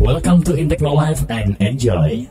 Welcome to Intechno Live and enjoy.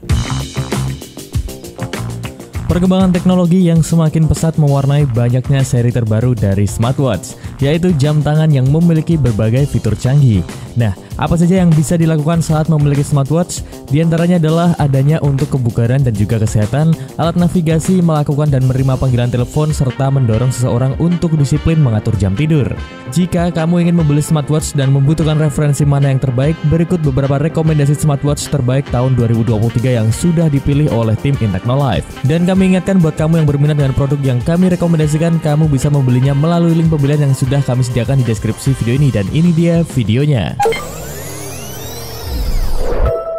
Perkembangan teknologi yang semakin pesat mewarnai banyaknya seri terbaru dari smartwatch, yaitu jam tangan yang memiliki berbagai fitur canggih. Nah, apa saja yang bisa dilakukan saat memiliki smartwatch? Di antaranya adalah adanya untuk kebugaran dan juga kesehatan, alat navigasi, melakukan dan menerima panggilan telepon, serta mendorong seseorang untuk disiplin mengatur jam tidur. Jika kamu ingin membeli smartwatch dan membutuhkan referensi mana yang terbaik, berikut beberapa rekomendasi smartwatch terbaik tahun 2023 yang sudah dipilih oleh tim Intechno Live. Dan kami ingatkan buat kamu yang berminat dengan produk yang kami rekomendasikan, kamu bisa membelinya melalui link pembelian yang sudah kami sediakan di deskripsi video ini. Dan ini dia videonya.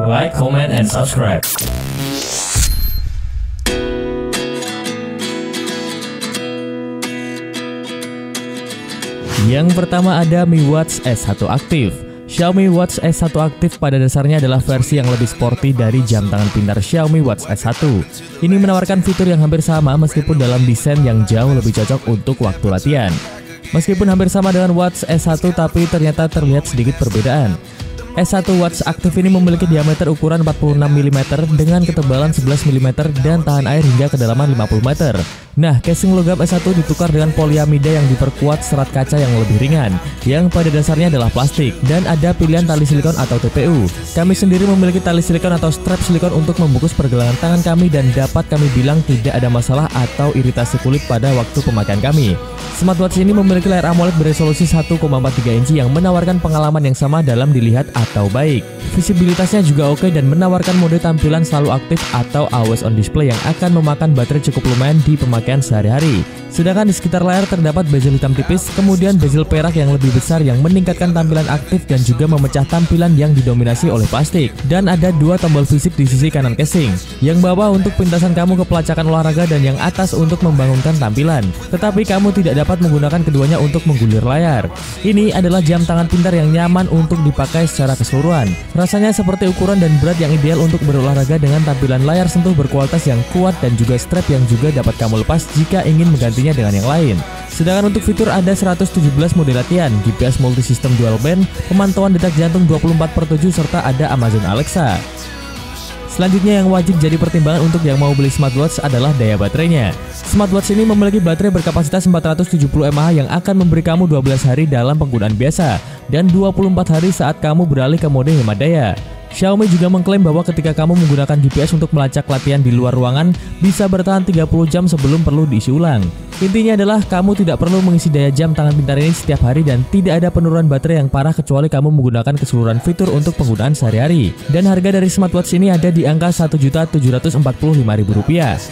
Like, comment, and subscribe. Yang pertama ada Mi Watch S1 Active. Xiaomi Watch S1 Active pada dasarnya adalah versi yang lebih sporty dari jam tangan pintar Xiaomi Watch S1. Ini menawarkan fitur yang hampir sama meskipun dalam desain yang jauh lebih cocok untuk waktu latihan. Meskipun hampir sama dengan Watch S1, tapi ternyata terlihat sedikit perbedaan. S1 Watch Active ini memiliki diameter ukuran 46 mm dengan ketebalan 11 mm dan tahan air hingga kedalaman 50 meter. Nah, casing logam S1 ditukar dengan poliamida yang diperkuat serat kaca yang lebih ringan, yang pada dasarnya adalah plastik, dan ada pilihan tali silikon atau TPU. Kami sendiri memiliki tali silikon atau strap silikon untuk membungkus pergelangan tangan kami, dan dapat kami bilang tidak ada masalah atau iritasi kulit pada waktu pemakaian kami. Smartwatch ini memiliki layar AMOLED beresolusi 1,43 inci yang menawarkan pengalaman yang sama dalam dilihat atau baik. Visibilitasnya juga oke dan menawarkan mode tampilan selalu aktif atau always on display yang akan memakan baterai cukup lumayan di pemakaian sehari-hari. Sedangkan di sekitar layar terdapat bezel hitam tipis, kemudian bezel perak yang lebih besar yang meningkatkan tampilan aktif dan juga memecah tampilan yang didominasi oleh plastik. Dan ada dua tombol fisik di sisi kanan casing, yang bawah untuk pintasan kamu ke pelacakan olahraga dan yang atas untuk membangunkan tampilan. Tetapi kamu tidak dapat menggunakan keduanya untuk menggulir layar. Ini adalah jam tangan pintar yang nyaman untuk dipakai secara keseluruhan. Rasanya seperti ukuran dan berat yang ideal untuk berolahraga dengan tampilan layar sentuh berkualitas yang kuat dan juga strap yang juga dapat kamu lepas jika ingin menggantinya dengan yang lain. Sedangkan untuk fitur ada 117 mode latihan, GPS multisystem dual band, pemantauan detak jantung 24/7 serta ada Amazon Alexa. Selanjutnya yang wajib jadi pertimbangan untuk yang mau beli smartwatch adalah daya baterainya. Smartwatch ini memiliki baterai berkapasitas 470 mAh yang akan memberi kamu 12 hari dalam penggunaan biasa dan 24 hari saat kamu beralih ke mode hemat daya. Xiaomi juga mengklaim bahwa ketika kamu menggunakan GPS untuk melacak latihan di luar ruangan, bisa bertahan 30 jam sebelum perlu diisi ulang. Intinya adalah kamu tidak perlu mengisi daya jam tangan pintar ini setiap hari dan tidak ada penurunan baterai yang parah kecuali kamu menggunakan keseluruhan fitur untuk penggunaan sehari-hari. Dan harga dari smartwatch ini ada di angka Rp1.745.000.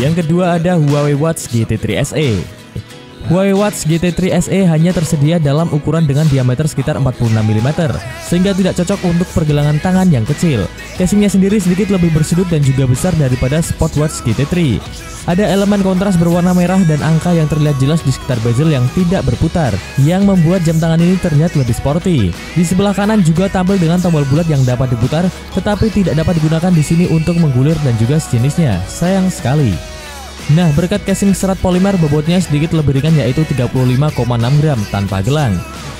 Yang kedua ada Huawei Watch GT3 SE. Huawei Watch GT3 SE hanya tersedia dalam ukuran dengan diameter sekitar 46 mm, sehingga tidak cocok untuk pergelangan tangan yang kecil. Casingnya sendiri sedikit lebih bersudut dan juga besar daripada Sportwatch GT3. Ada elemen kontras berwarna merah dan angka yang terlihat jelas di sekitar bezel yang tidak berputar, yang membuat jam tangan ini terlihat lebih sporty. Di sebelah kanan juga tampil dengan tombol bulat yang dapat diputar, tetapi tidak dapat digunakan di sini untuk menggulir dan juga sejenisnya. Sayang sekali. Nah, berkat casing serat polimer, bobotnya sedikit lebih ringan yaitu 35,6 gram tanpa gelang.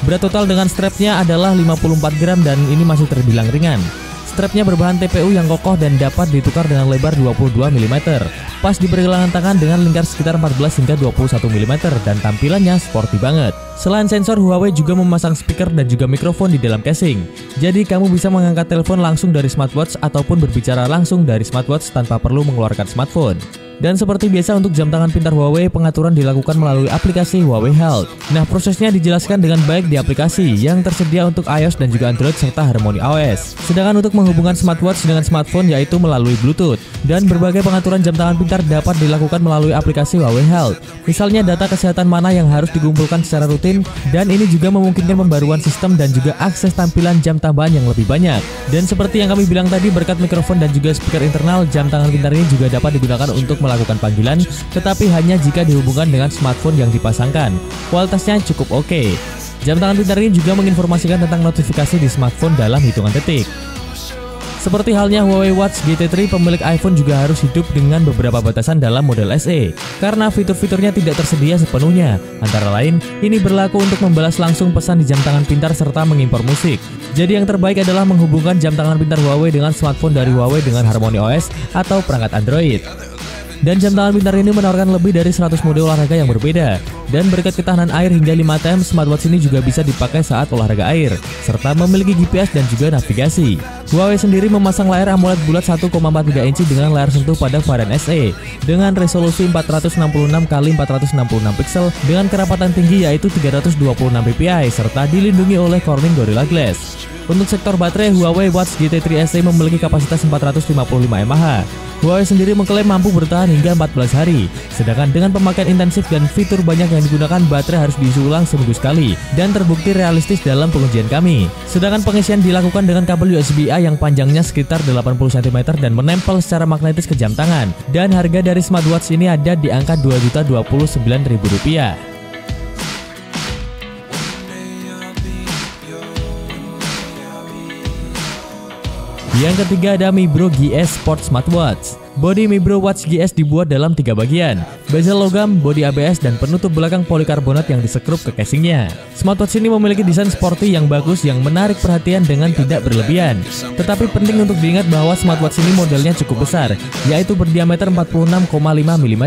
Berat total dengan strapnya adalah 54 gram dan ini masih terbilang ringan. Strapnya berbahan TPU yang kokoh dan dapat ditukar dengan lebar 22 mm. Pas di pergelangan tangan dengan lingkar sekitar 14 hingga 21 mm dan tampilannya sporty banget. Selain sensor, Huawei juga memasang speaker dan juga mikrofon di dalam casing. Jadi kamu bisa mengangkat telepon langsung dari smartwatch ataupun berbicara langsung dari smartwatch tanpa perlu mengeluarkan smartphone. Dan seperti biasa untuk jam tangan pintar Huawei, pengaturan dilakukan melalui aplikasi Huawei Health. Nah, prosesnya dijelaskan dengan baik di aplikasi yang tersedia untuk iOS dan juga Android serta Harmony OS. Sedangkan untuk menghubungkan smartwatch dengan smartphone yaitu melalui Bluetooth. Dan berbagai pengaturan jam tangan pintar dapat dilakukan melalui aplikasi Huawei Health. Misalnya data kesehatan mana yang harus dikumpulkan secara rutin, dan ini juga memungkinkan pembaruan sistem dan juga akses tampilan jam tambahan yang lebih banyak. Dan seperti yang kami bilang tadi, berkat mikrofon dan juga speaker internal, jam tangan pintar ini juga dapat digunakan untuk melakukan panggilan, tetapi hanya jika dihubungkan dengan smartphone yang dipasangkan. Kualitasnya cukup oke. Jam tangan pintar ini juga menginformasikan tentang notifikasi di smartphone dalam hitungan detik. Seperti halnya Huawei Watch GT3, pemilik iPhone juga harus hidup dengan beberapa batasan dalam model SE karena fitur-fiturnya tidak tersedia sepenuhnya. Antara lain, ini berlaku untuk membalas langsung pesan di jam tangan pintar serta mengimpor musik. Jadi yang terbaik adalah menghubungkan jam tangan pintar Huawei dengan smartphone dari Huawei dengan Harmony OS atau perangkat Android. Dan jam tangan pintar ini menawarkan lebih dari 100 mode olahraga yang berbeda. Dan berkat ketahanan air hingga 5 TM, smartwatch ini juga bisa dipakai saat olahraga air, serta memiliki GPS dan juga navigasi. Huawei sendiri memasang layar AMOLED bulat 1,43 inci dengan layar sentuh pada varian SE dengan resolusi 466x466 pixel dengan kerapatan tinggi yaitu 326 ppi serta dilindungi oleh Corning Gorilla Glass. Untuk sektor baterai, Huawei Watch GT3 SE memiliki kapasitas 455 mAh. Huawei sendiri mengklaim mampu bertahan hingga 14 hari. Sedangkan dengan pemakaian intensif dan fitur banyak yang digunakan, baterai harus diisi ulang seminggu sekali dan terbukti realistis dalam pengujian kami. Sedangkan pengisian dilakukan dengan kabel USB-A yang panjangnya sekitar 80 cm dan menempel secara magnetis ke jam tangan. Dan harga dari smartwatch ini ada di angka Rp2.029.000. Yang ketiga ada Mi Bro GS Sport Smartwatch. Bodi Mi Bro Watch GS dibuat dalam 3 bagian, bezel logam, bodi ABS, dan penutup belakang polikarbonat yang disekrup ke casingnya. Smartwatch ini memiliki desain sporty yang bagus yang menarik perhatian dengan tidak berlebihan. Tetapi penting untuk diingat bahwa smartwatch ini modelnya cukup besar, yaitu berdiameter 46,5 mm.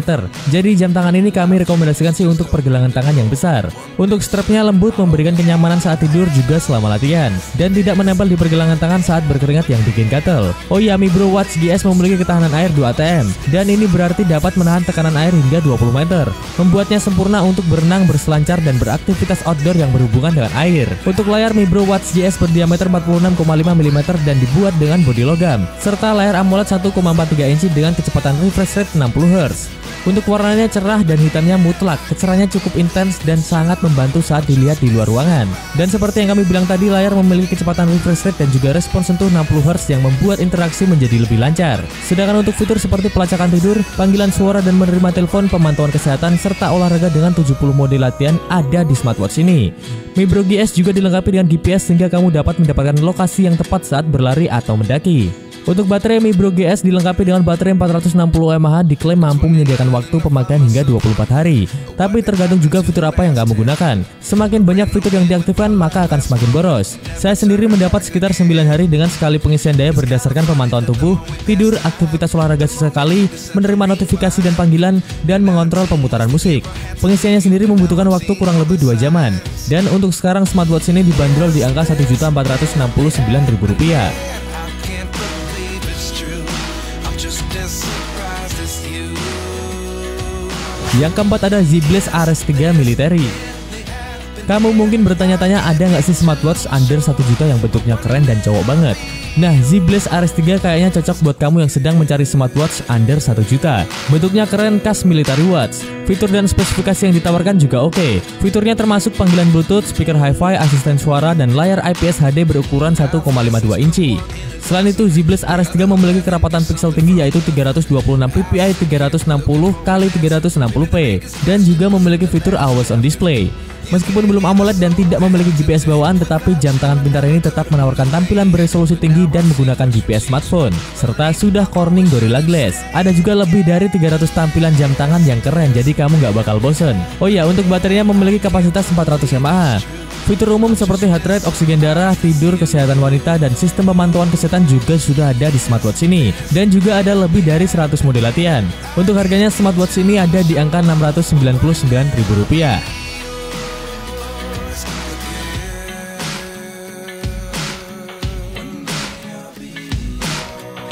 Jadi jam tangan ini kami rekomendasikan sih untuk pergelangan tangan yang besar. Untuk strapnya lembut, memberikan kenyamanan saat tidur juga selama latihan, dan tidak menempel di pergelangan tangan saat berkeringat yang bikin gatel. Oh iya, Mi Bro Watch GS memiliki ketahanan air 2 ATM, dan ini berarti dapat menahan tekanan air hingga 20 meter, membuatnya sempurna untuk berenang, berselancar, dan beraktivitas outdoor yang berhubungan dengan air. Untuk layar Mi Bro Watch GS berdiameter 46,5 mm dan dibuat dengan bodi logam, serta layar AMOLED 1,43 inci dengan kecepatan refresh rate 60 Hz. Untuk warnanya cerah dan hitamnya mutlak, kecerahannya cukup intens dan sangat membantu saat dilihat di luar ruangan. Dan seperti yang kami bilang tadi, layar memiliki kecepatan refresh rate dan juga respon sentuh 60 Hz yang membuat interaksi menjadi lebih lancar. Sedangkan untuk fitur seperti pelacakan tidur, panggilan suara dan menerima telepon, pemantauan kesehatan, serta olahraga dengan 70 mode latihan ada di smartwatch ini. Mi Bro GS juga dilengkapi dengan GPS sehingga kamu dapat mendapatkan lokasi yang tepat saat berlari atau mendaki. Untuk baterai, Mi Bro GS dilengkapi dengan baterai 460 mAh, diklaim mampu menyediakan waktu pemakaian hingga 24 hari. Tapi tergantung juga fitur apa yang kamu gunakan. Semakin banyak fitur yang diaktifkan, maka akan semakin boros. Saya sendiri mendapat sekitar 9 hari dengan sekali pengisian daya berdasarkan pemantauan tubuh, tidur, aktivitas olahraga sesekali, menerima notifikasi dan panggilan, dan mengontrol pemutaran musik. Pengisiannya sendiri membutuhkan waktu kurang lebih 2 jaman. Dan untuk sekarang smartwatch ini dibanderol di angka Rp1.469.000. Yang keempat ada Z-Blaze RS3 Military. Kamu mungkin bertanya-tanya, ada nggak sih smartwatch under 1 juta yang bentuknya keren dan cowok banget? Nah, Z-Blaze RS3 kayaknya cocok buat kamu yang sedang mencari smartwatch under 1 juta. Bentuknya keren, khas military watch. Fitur dan spesifikasi yang ditawarkan juga oke. Fiturnya termasuk panggilan Bluetooth, speaker hi-fi, asisten suara, dan layar IPS HD berukuran 1,52 inci. Selain itu, Z-Blaze RS3 memiliki kerapatan pixel tinggi yaitu 326 ppi 360x360p dan juga memiliki fitur always on display. Meskipun belum AMOLED dan tidak memiliki GPS bawaan, tetapi jam tangan pintar ini tetap menawarkan tampilan beresolusi tinggi dan menggunakan GPS smartphone, serta sudah Corning Gorilla Glass. Ada juga lebih dari 300 tampilan jam tangan yang keren, jadi kamu nggak bakal bosen. Oh iya, untuk baterainya memiliki kapasitas 400 mAh. Fitur umum seperti heart rate, oksigen darah, tidur, kesehatan wanita, dan sistem pemantauan kesehatan juga sudah ada di smartwatch ini. Dan juga ada lebih dari 100 mode latihan. Untuk harganya, smartwatch ini ada di angka Rp699.000.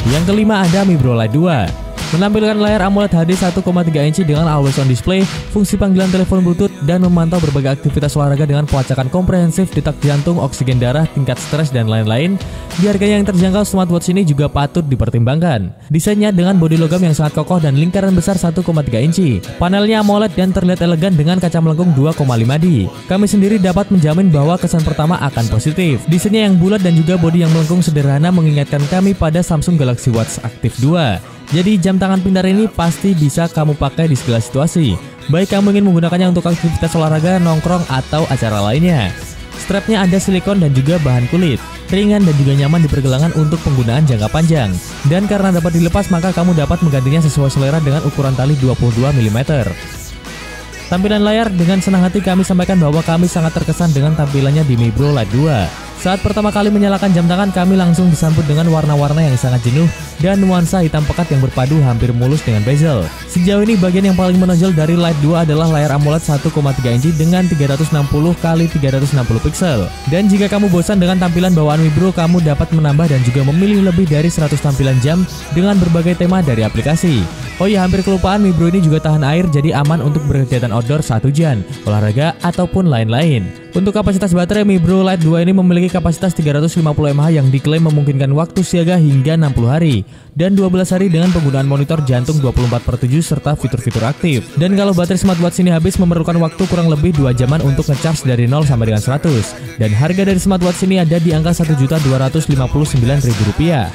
Yang kelima ada Mi Bro Lite 2. Menampilkan layar AMOLED HD 1,3 inci dengan always on display, fungsi panggilan telepon Bluetooth, dan memantau berbagai aktivitas olahraga dengan pelacakan komprehensif, detak jantung, oksigen darah, tingkat stres, dan lain-lain. Di harganya yang terjangkau, smartwatch ini juga patut dipertimbangkan. Desainnya dengan bodi logam yang sangat kokoh dan lingkaran besar 1,3 inci. Panelnya AMOLED dan terlihat elegan dengan kaca melengkung 2,5D. Kami sendiri dapat menjamin bahwa kesan pertama akan positif. Desainnya yang bulat dan juga bodi yang melengkung sederhana mengingatkan kami pada Samsung Galaxy Watch Active 2. Jadi jam tangan pintar ini pasti bisa kamu pakai di segala situasi, baik kamu ingin menggunakannya untuk aktivitas olahraga, nongkrong, atau acara lainnya. Strapnya ada silikon dan juga bahan kulit. ringan dan juga nyaman di pergelangan untuk penggunaan jangka panjang. Dan karena dapat dilepas, maka kamu dapat menggantinya sesuai selera dengan ukuran tali 22 mm. Tampilan layar, dengan senang hati kami sampaikan bahwa kami sangat terkesan dengan tampilannya di Mi Bro Lite 2. Saat pertama kali menyalakan jam tangan, kami langsung disambut dengan warna-warna yang sangat jenuh dan nuansa hitam pekat yang berpadu hampir mulus dengan bezel. Sejauh ini bagian yang paling menonjol dari Lite 2 adalah layar AMOLED 1,3 inci dengan 360x360 pixel. Dan jika kamu bosan dengan tampilan bawaan Mi Bro, kamu dapat menambah dan juga memilih lebih dari 100 tampilan jam dengan berbagai tema dari aplikasi. Oh iya, hampir kelupaan, Mi Bro ini juga tahan air, jadi aman untuk berkegiatan outdoor saat hujan, olahraga, ataupun lain-lain. Untuk kapasitas baterai, Mi Bro Lite 2 ini memiliki kapasitas 350 mAh yang diklaim memungkinkan waktu siaga hingga 60 hari dan 12 hari dengan penggunaan monitor jantung 24/7 serta fitur-fitur aktif. Dan kalau baterai smartwatch ini habis, memerlukan waktu kurang lebih 2 jaman untuk ngecharge dari 0 sampai dengan 100. Dan harga dari smartwatch ini ada di angka Rp1.259.000.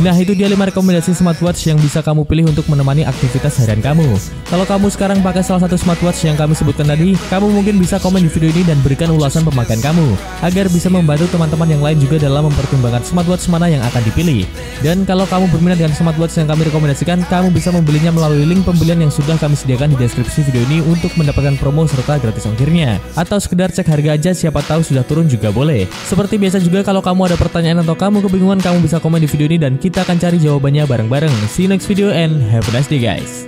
Nah, itu dia 5 rekomendasi smartwatch yang bisa kamu pilih untuk menemani aktivitas harian kamu. Kalau kamu sekarang pakai salah satu smartwatch yang kami sebutkan tadi, kamu mungkin bisa komen di video ini dan berikan ulasan pemakaian kamu, agar bisa membantu teman-teman yang lain juga dalam mempertimbangkan smartwatch mana yang akan dipilih. Dan kalau kamu berminat dengan smartwatch yang kami rekomendasikan, kamu bisa membelinya melalui link pembelian yang sudah kami sediakan di deskripsi video ini untuk mendapatkan promo serta gratis ongkirnya. Atau sekedar cek harga aja, siapa tahu sudah turun juga boleh. Seperti biasa juga, kalau kamu ada pertanyaan atau kamu kebingungan, kamu bisa komen di video ini dan kita akan cari jawabannya bareng-bareng. See you next video and have a nice day, guys.